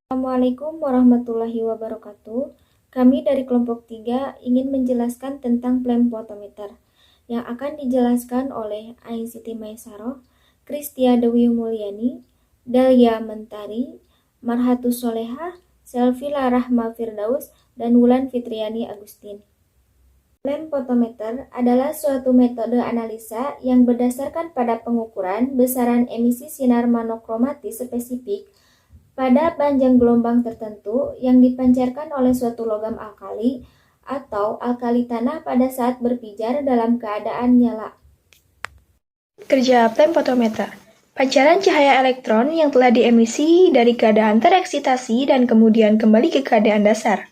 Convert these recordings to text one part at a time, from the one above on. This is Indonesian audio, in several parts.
Assalamualaikum warahmatullahi wabarakatuh. Kami dari kelompok 3 ingin menjelaskan tentang flame photometer yang akan dijelaskan oleh Ain Siti Maisaroh, Kristia Dewi Mulyani, Dahlia Mentari, Marhatus Solehah, Selvila Rahma Firdaus, dan Wulan Fitriani Agustin. Flame photometer adalah suatu metode analisa yang berdasarkan pada pengukuran besaran emisi sinar monokromatis spesifik pada panjang gelombang tertentu yang dipancarkan oleh suatu logam alkali atau alkali tanah pada saat berpijar dalam keadaan nyala. Kerja flame photometer. Pancaran cahaya elektron yang telah diemisi dari keadaan tereksitasi dan kemudian kembali ke keadaan dasar.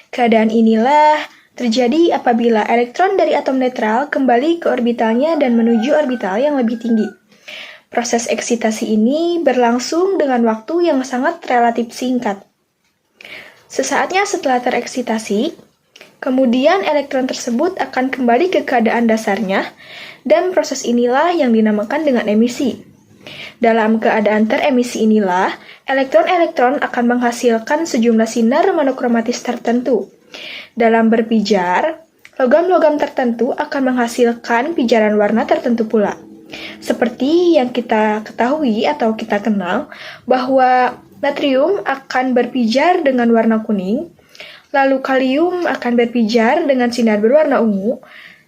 Keadaan inilah terjadi apabila elektron dari atom netral kembali ke orbitalnya dan menuju orbital yang lebih tinggi. Proses eksitasi ini berlangsung dengan waktu yang sangat relatif singkat. Sesaatnya setelah tereksitasi, kemudian elektron tersebut akan kembali ke keadaan dasarnya, dan proses inilah yang dinamakan dengan emisi. Dalam keadaan teremisi inilah, elektron-elektron akan menghasilkan sejumlah sinar monokromatis tertentu. Dalam berpijar, logam-logam tertentu akan menghasilkan pijaran warna tertentu pula. Seperti yang kita ketahui atau kita kenal, bahwa natrium akan berpijar dengan warna kuning, lalu kalium akan berpijar dengan sinar berwarna ungu,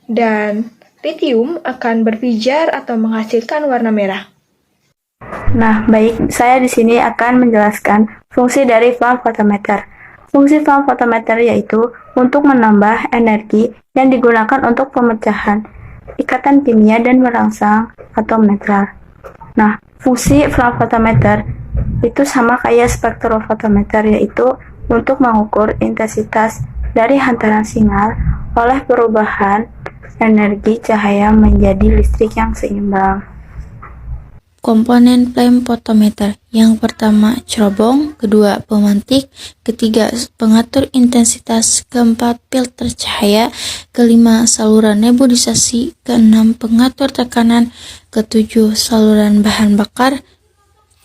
dan litium akan berpijar atau menghasilkan warna merah. Nah, baik, saya di sini akan menjelaskan fungsi dari flame photometer. Fungsi flame photometer yaitu untuk menambah energi yang digunakan untuk pemecahan ikatan kimia dan merangsang atom netral. Nah, fungsi flame photometer itu sama kayak spektrofotometer, yaitu untuk mengukur intensitas dari hantaran sinyal oleh perubahan energi cahaya menjadi listrik yang seimbang. Komponen flame photometer. Yang pertama, cerobong, kedua, pemantik, ketiga, pengatur intensitas, keempat, filter cahaya, kelima, saluran nebulisasi, keenam, pengatur tekanan, ketujuh, saluran bahan bakar,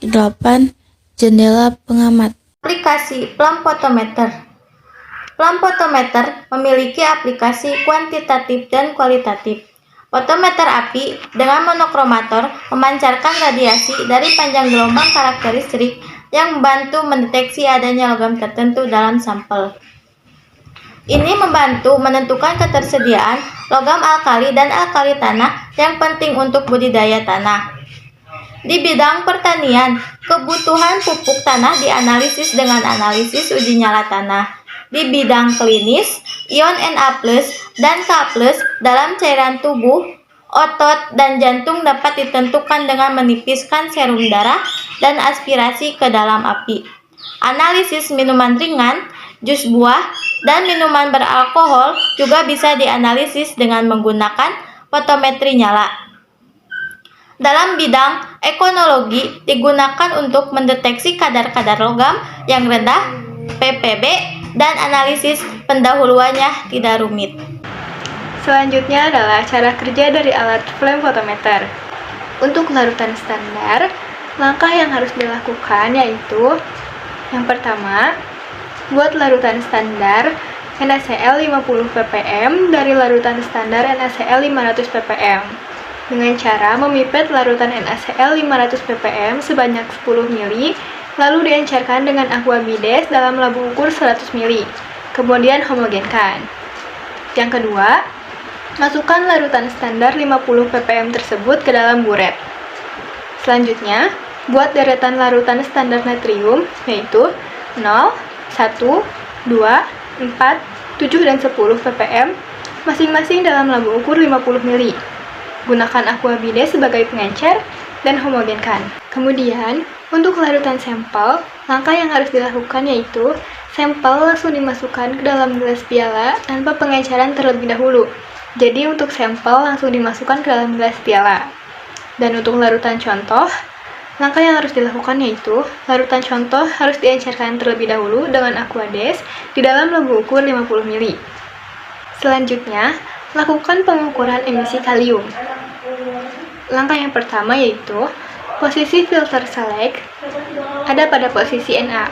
kedelapan, jendela pengamat. Aplikasi flame photometer. Flame photometer memiliki aplikasi kuantitatif dan kualitatif. Fotometer api dengan monokromator memancarkan radiasi dari panjang gelombang karakteristik yang membantu mendeteksi adanya logam tertentu dalam sampel. Ini membantu menentukan ketersediaan logam alkali dan alkali tanah yang penting untuk budidaya tanah. Di bidang pertanian, kebutuhan pupuk tanah dianalisis dengan analisis uji nyala tanah. Di bidang klinis, ion Na+ dan K+ dalam cairan tubuh, otot, dan jantung dapat ditentukan dengan menipiskan serum darah dan aspirasi ke dalam api. Analisis minuman ringan, jus buah, dan minuman beralkohol juga bisa dianalisis dengan menggunakan fotometri nyala. Dalam bidang ekonologi digunakan untuk mendeteksi kadar-kadar logam yang rendah, ppb, dan analisis pendahuluannya tidak rumit. Selanjutnya adalah cara kerja dari alat flame photometer. Untuk larutan standar, langkah yang harus dilakukan yaitu yang pertama, buat larutan standar NaCl 50 ppm dari larutan standar NaCl 500 ppm dengan cara memipet larutan NaCl 500 ppm sebanyak 10 ml, lalu diencerkan dengan aqua bides dalam labu ukur 100 ml, kemudian homogenkan. Yang kedua, masukkan larutan standar 50 ppm tersebut ke dalam buret. Selanjutnya, buat deretan larutan standar natrium, yaitu 0, 1, 2, 4, 7, dan 10 ppm, masing-masing dalam labu ukur 50 ml. Gunakan aqua bides sebagai pengencer dan homogenkan. Kemudian, untuk larutan sampel, langkah yang harus dilakukan yaitu sampel langsung dimasukkan ke dalam gelas piala tanpa pengenceran terlebih dahulu. Jadi untuk sampel langsung dimasukkan ke dalam gelas piala. Dan untuk larutan contoh, langkah yang harus dilakukan yaitu larutan contoh harus diencerkan terlebih dahulu dengan aqua des di dalam labu ukur 50 ml. Selanjutnya, Lakukan pengukuran emisi kalium. Langkah yang pertama yaitu posisi filter select ada pada posisi Na.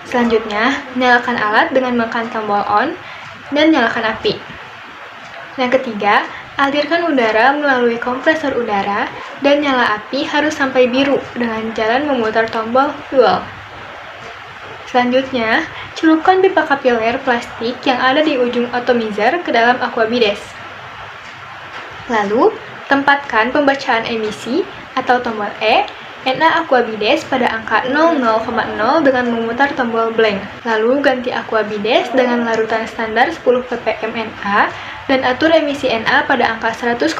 Selanjutnya, nyalakan alat dengan menekan tombol on dan nyalakan api. Yang ketiga, alirkan udara melalui kompresor udara dan nyala api harus sampai biru dengan jalan memutar tombol fuel. Selanjutnya, celupkan pipa kapiler plastik yang ada di ujung atomizer ke dalam aquabides. Lalu, tempatkan pembacaan emisi atau tombol E Na aquabides pada angka 00,0 dengan memutar tombol blank. Lalu ganti aquabides dengan larutan standar 10 ppm Na dan atur emisi Na pada angka 100,0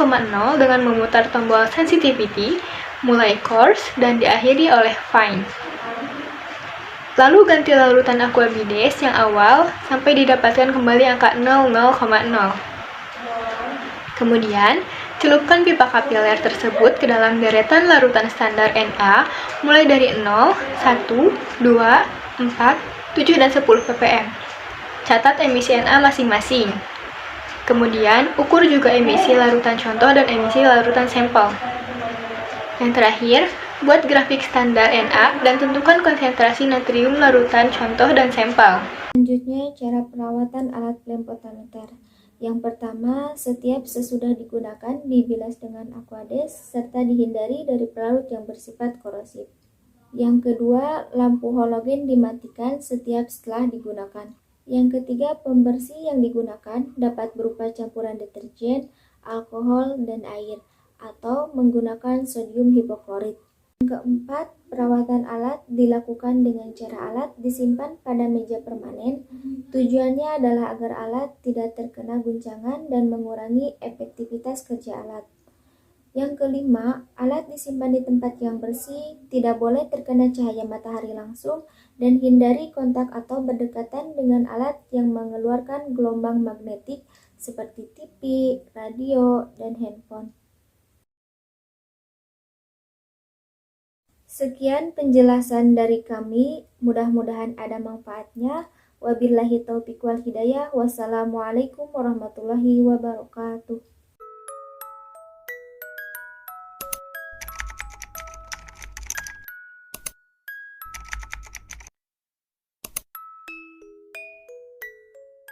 dengan memutar tombol sensitivity, mulai coarse dan diakhiri oleh fine. Lalu ganti larutan aquabides yang awal sampai didapatkan kembali angka 00,0. Kemudian, celupkan pipa kapiler tersebut ke dalam deretan larutan standar Na mulai dari 0, 1, 2, 4, 7, dan 10 ppm. Catat emisi Na masing-masing. Kemudian, ukur juga emisi larutan contoh dan emisi larutan sampel. Yang terakhir, buat grafik standar Na dan tentukan konsentrasi natrium larutan contoh dan sampel. Selanjutnya, cara perawatan alat flame photometer. Yang pertama, setiap sesudah digunakan dibilas dengan aquades serta dihindari dari pelarut yang bersifat korosif. Yang kedua, lampu halogen dimatikan setiap setelah digunakan. Yang ketiga, pembersih yang digunakan dapat berupa campuran deterjen, alkohol, dan air, atau menggunakan sodium hipoklorit. Yang keempat, perawatan alat dilakukan dengan cara alat disimpan pada meja permanen. Tujuannya adalah agar alat tidak terkena guncangan dan mengurangi efektivitas kerja alat. Yang kelima, alat disimpan di tempat yang bersih, tidak boleh terkena cahaya matahari langsung, dan hindari kontak atau berdekatan dengan alat yang mengeluarkan gelombang magnetik seperti TV, radio, dan handphone. Sekian penjelasan dari kami, mudah-mudahan ada manfaatnya. Wabillahi taufiq wal hidayah. Wassalamualaikum warahmatullahi wabarakatuh.